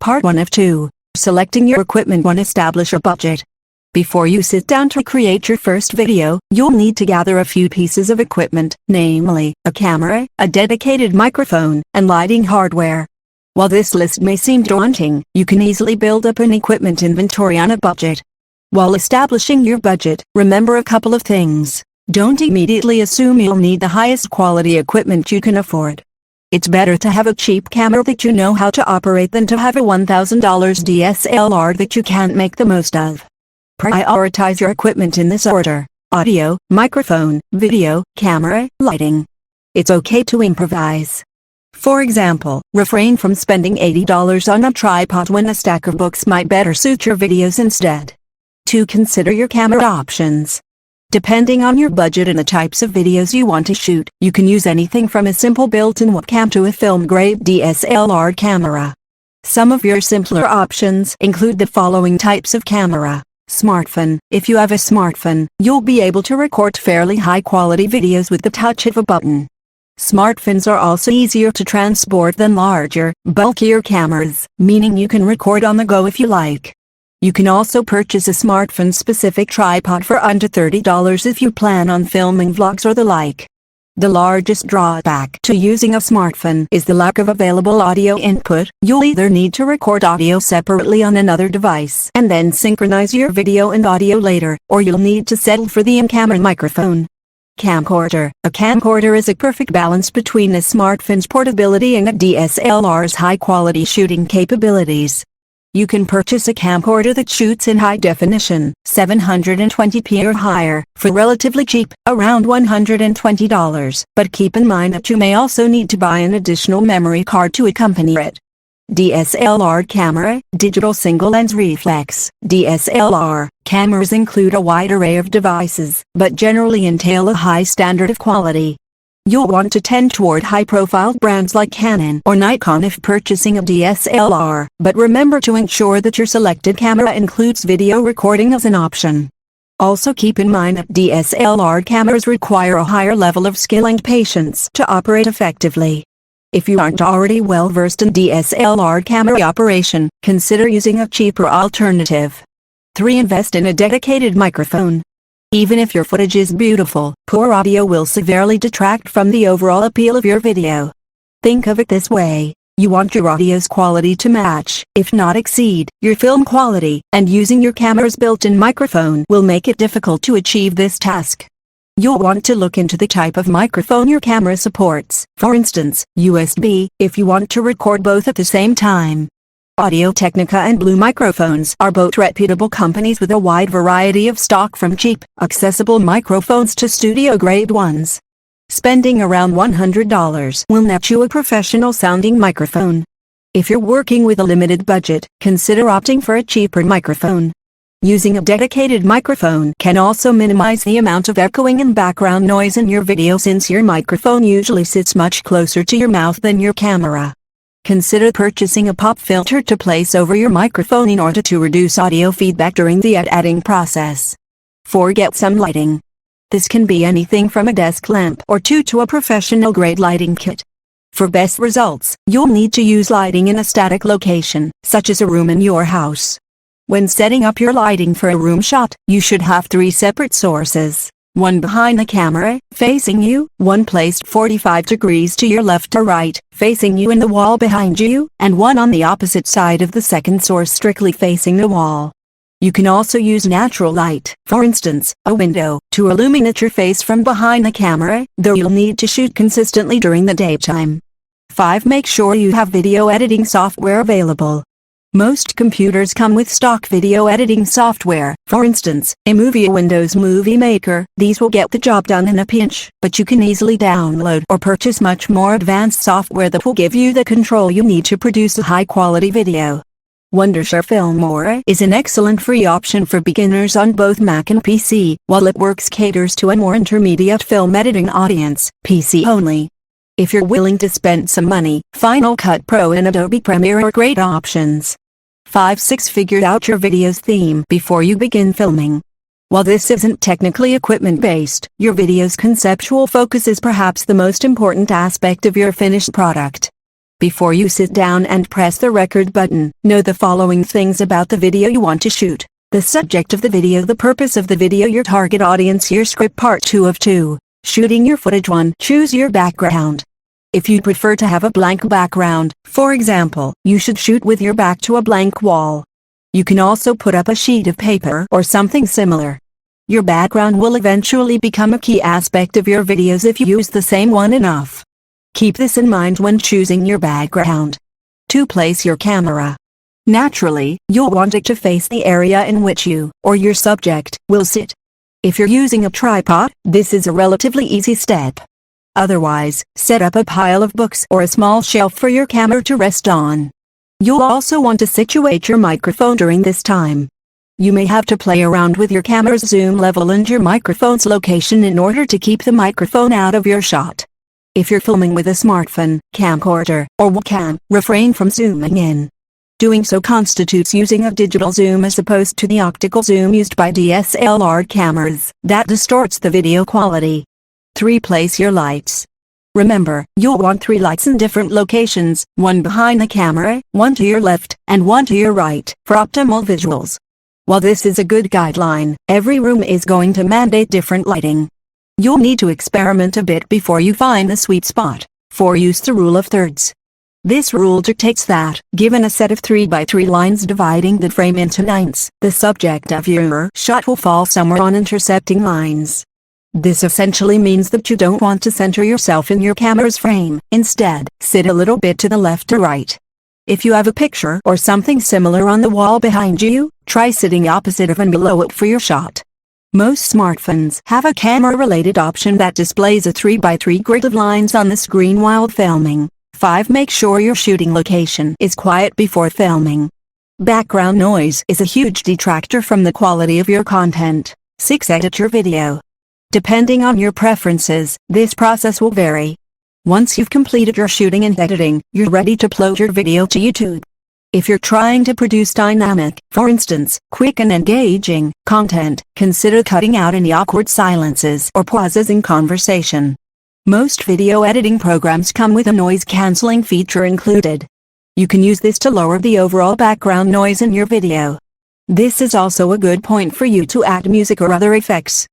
Part 1 of 2. Selecting your equipment. 1. Establish a budget. Before you sit down to create your first video, you'll need to gather a few pieces of equipment, namely, a camera, a dedicated microphone, and lighting hardware. While this list may seem daunting, you can easily build up an equipment inventory on a budget. While establishing your budget, remember a couple of things. Don't immediately assume you'll need the highest quality equipment you can afford. It's better to have a cheap camera that you know how to operate than to have a $1,000 DSLR that you can't make the most of. Prioritize your equipment in this order: audio, microphone, video, camera, lighting. It's okay to improvise. For example, refrain from spending $80 on a tripod when a stack of books might better suit your videos instead. 2. Consider your camera options. Depending on your budget and the types of videos you want to shoot, you can use anything from a simple built-in webcam to a film-grade DSLR camera. Some of your simpler options include the following types of camera. Smartphone. If you have a smartphone, you'll be able to record fairly high-quality videos with the touch of a button. Smartphones are also easier to transport than larger, bulkier cameras, meaning you can record on the go if you like. You can also purchase a smartphone-specific tripod for under $30 if you plan on filming vlogs or the like. The largest drawback to using a smartphone is the lack of available audio input. You'll either need to record audio separately on another device and then synchronize your video and audio later, or you'll need to settle for the in-camera microphone. Camcorder. A camcorder is a perfect balance between a smartphone's portability and a DSLR's high-quality shooting capabilities. You can purchase a camcorder that shoots in high definition, 720p or higher, for relatively cheap, around $120, but keep in mind that you may also need to buy an additional memory card to accompany it. DSLR camera, digital single lens reflex. DSLR cameras include a wide array of devices, but generally entail a high standard of quality. You'll want to tend toward high-profile brands like Canon or Nikon if purchasing a DSLR, but remember to ensure that your selected camera includes video recording as an option. Also keep in mind that DSLR cameras require a higher level of skill and patience to operate effectively. If you aren't already well versed in DSLR camera operation, consider using a cheaper alternative. 3. Invest in a dedicated microphone. Even if your footage is beautiful, poor audio will severely detract from the overall appeal of your video. Think of it this way: you want your audio's quality to match, if not exceed, your film quality, and using your camera's built-in microphone will make it difficult to achieve this task. You'll want to look into the type of microphone your camera supports, for instance, USB, if you want to record both at the same time. Audio-Technica and Blue Microphones are both reputable companies with a wide variety of stock from cheap, accessible microphones to studio-grade ones. Spending around $100 will net you a professional-sounding microphone. If you're working with a limited budget, consider opting for a cheaper microphone. Using a dedicated microphone can also minimize the amount of echoing and background noise in your video, since your microphone usually sits much closer to your mouth than your camera. Consider purchasing a pop filter to place over your microphone in order to reduce audio feedback during the editing process. 4. Get some lighting. This can be anything from a desk lamp or two to a professional-grade lighting kit. For best results, you'll need to use lighting in a static location, such as a room in your house. When setting up your lighting for a room shot, you should have 3 separate sources. One behind the camera, facing you, one placed 45 degrees to your left or right, facing you in the wall behind you, and one on the opposite side of the second source strictly facing the wall. You can also use natural light, for instance, a window, to illuminate your face from behind the camera, though you'll need to shoot consistently during the daytime. 5. Make sure you have video editing software available. Most computers come with stock video editing software, for instance, iMovie or Windows Movie Maker. These will get the job done in a pinch, but you can easily download or purchase much more advanced software that will give you the control you need to produce a high-quality video. Wondershare Filmora is an excellent free option for beginners on both Mac and PC, while it works caters to a more intermediate film editing audience, PC only. If you're willing to spend some money, Final Cut Pro and Adobe Premiere are great options. 5. 6. Figure out your video's theme before you begin filming. While this isn't technically equipment-based, your video's conceptual focus is perhaps the most important aspect of your finished product. Before you sit down and press the record button, know the following things about the video you want to shoot: the subject of the video, the purpose of the video, your target audience, your script. Part 2 of 2. Shooting your footage. 1. Choose your background. If you prefer to have a blank background, for example, you should shoot with your back to a blank wall. You can also put up a sheet of paper or something similar. Your background will eventually become a key aspect of your videos if you use the same one enough. Keep this in mind when choosing your background. 2. Place your camera. Naturally, you'll want it to face the area in which you, or your subject, will sit. If you're using a tripod, this is a relatively easy step. Otherwise, set up a pile of books or a small shelf for your camera to rest on. You'll also want to situate your microphone during this time. You may have to play around with your camera's zoom level and your microphone's location in order to keep the microphone out of your shot. If you're filming with a smartphone, camcorder, or webcam, refrain from zooming in. Doing so constitutes using a digital zoom as opposed to the optical zoom used by DSLR cameras, that distorts the video quality. 3. Place your lights. Remember, you'll want 3 lights in different locations, one behind the camera, one to your left, and one to your right, for optimal visuals. While this is a good guideline, every room is going to mandate different lighting. You'll need to experiment a bit before you find the sweet spot. 4. Use the rule of thirds. This rule dictates that, given a set of 3x3 lines dividing the frame into ninths, the subject of your shot will fall somewhere on intersecting lines. This essentially means that you don't want to center yourself in your camera's frame. Instead, sit a little bit to the left or right. If you have a picture or something similar on the wall behind you, try sitting opposite of and below it for your shot. Most smartphones have a camera-related option that displays a 3x3 grid of lines on the screen while filming. 5. Make sure your shooting location is quiet before filming. Background noise is a huge detractor from the quality of your content. 6. Edit your video. Depending on your preferences, this process will vary. Once you've completed your shooting and editing, you're ready to upload your video to YouTube. If you're trying to produce dynamic, for instance, quick and engaging content, consider cutting out any awkward silences or pauses in conversation. Most video editing programs come with a noise-canceling feature included. You can use this to lower the overall background noise in your video. This is also a good point for you to add music or other effects.